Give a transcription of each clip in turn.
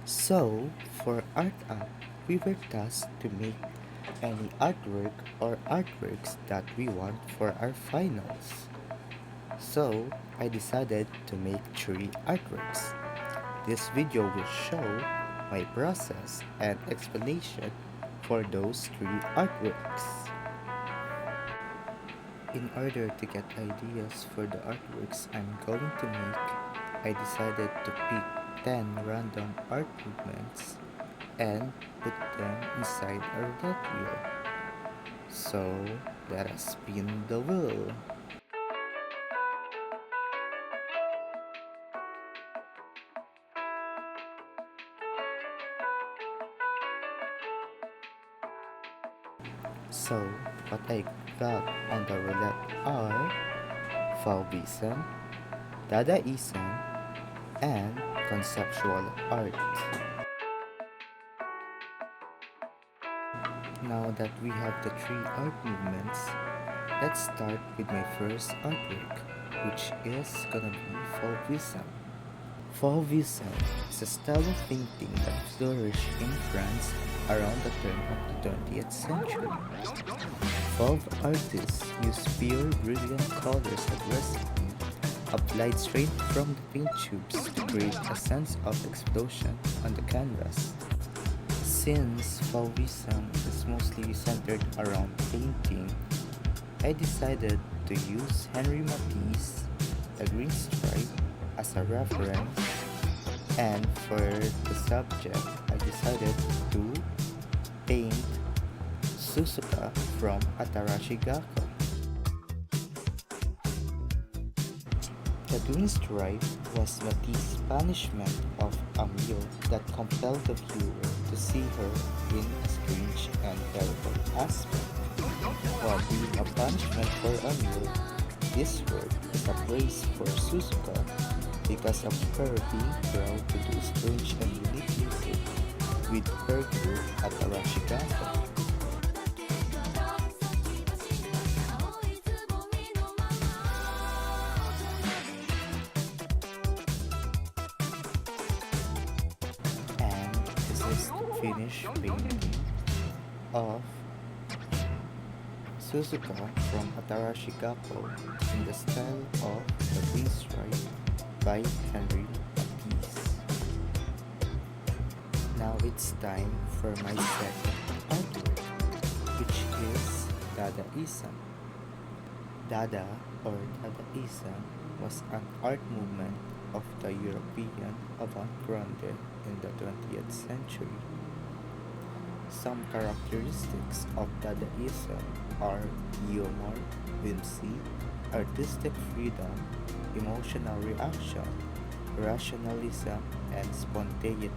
So, for Art Up, we were tasked to make any artwork or artworks that we want for our finals. So, I decided to make 3 artworks. This video will show my process and explanation for those 3 artworks. In order to get ideas for the artworks I'm going to make, I decided to pick 10 random art movements and put them inside a roulette wheel. So, let us spin the wheel. So, what I got on the roulette are Fauvism, Dadaism, and conceptual art. Now that we have the 3 art movements, let's start with my first artwork, which is gonna be Fauvism. Fauvism is a style of painting that flourished in France around the turn of the 20th century. Fauve artists use pure brilliant colors aggressively, applied straight from the paint tubes to create a sense of explosion on the canvas. Since Fauvism is mostly centered around painting, I decided to use Henri Matisse's The Green Stripe as a reference, and for the subject I decided to paint Suzuka from ATARASHI GAKKO. The green stripe was Matisse's punishment of a meal that compelled the viewer to see her in a strange and terrible aspect. While being a punishment for a meal, this work is a praise for Suzuka because of her being proud to do strange and unique music with her group ATARASHI GAKKO. And this is the finished painting of Suzuka from ATARASHI GAKKO in the style of The Green Stripe by Henri Matisse. Now it's time for my second artwork, which is Dadaism. Dada or Dadaism was an art movement of the European avant-garde in the 20th century. Some characteristics of Dadaism are humor, whimsy, artistic freedom, emotional reaction, rationalism, and spontaneity.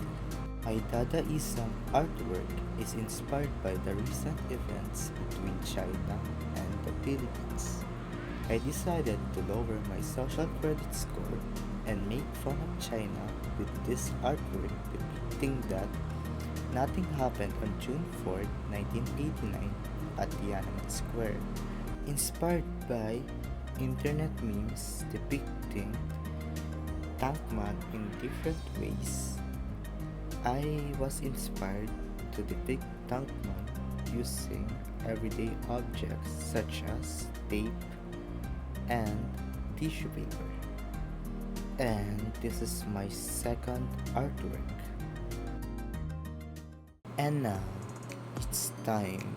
My Dadaism artwork is inspired by the recent events between China and the Philippines. I decided to lower my social credit score and make fun of China with this artwork depicting that nothing happened on June 4, 1989 at Tiananmen Square. Inspired by internet memes depicting Tankman in different ways, I was inspired to depict Tankman using everyday objects such as tape and tissue paper. And this is my second artwork. And now, it's time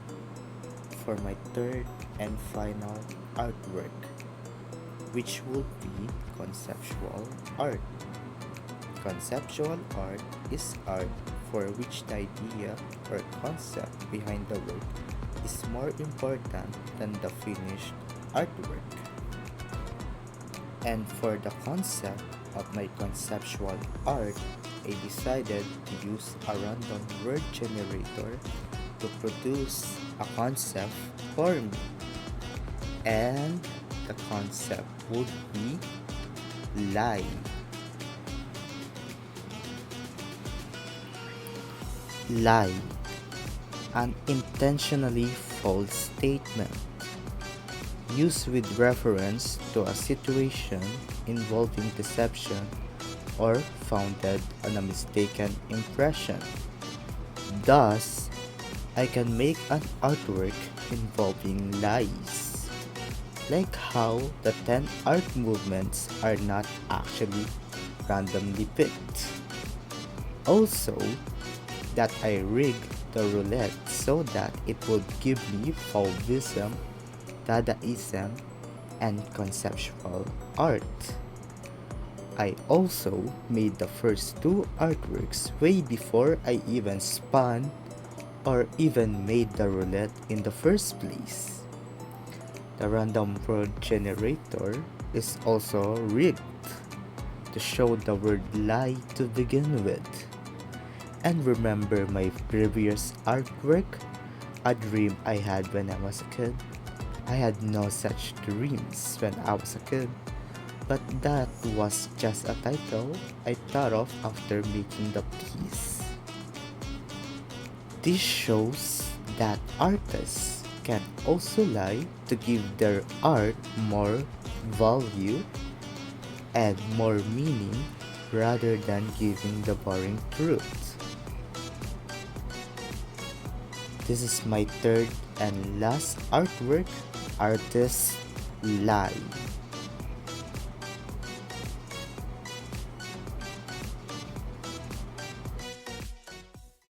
for my third and final artwork, which will be conceptual art. Conceptual art is art for which the idea or concept behind the work is more important than the finished artwork. And for the concept of my conceptual art, I decided to use a random word generator to produce a concept for me. And the concept would be lie. Lie, an intentionally false statement used with reference to a situation involving deception or founded on a mistaken impression. Thus, I can make an artwork involving lies, like how the 10 art movements are not actually randomly picked. Also, that I rigged the roulette so that it would give me Fauvism, Dadaism, and conceptual art. I also made the first two artworks way before I even spun or even made the roulette in the first place. The random word generator is also rigged to show the word lie to begin with. And remember my previous artwork, a dream I had when I was a kid? I had no such dreams when I was a kid, but that was just a title I thought of after making the piece. This shows that artists can also lie to give their art more value and more meaning rather than giving the boring truth. This is my third and last artwork, Artist Lie.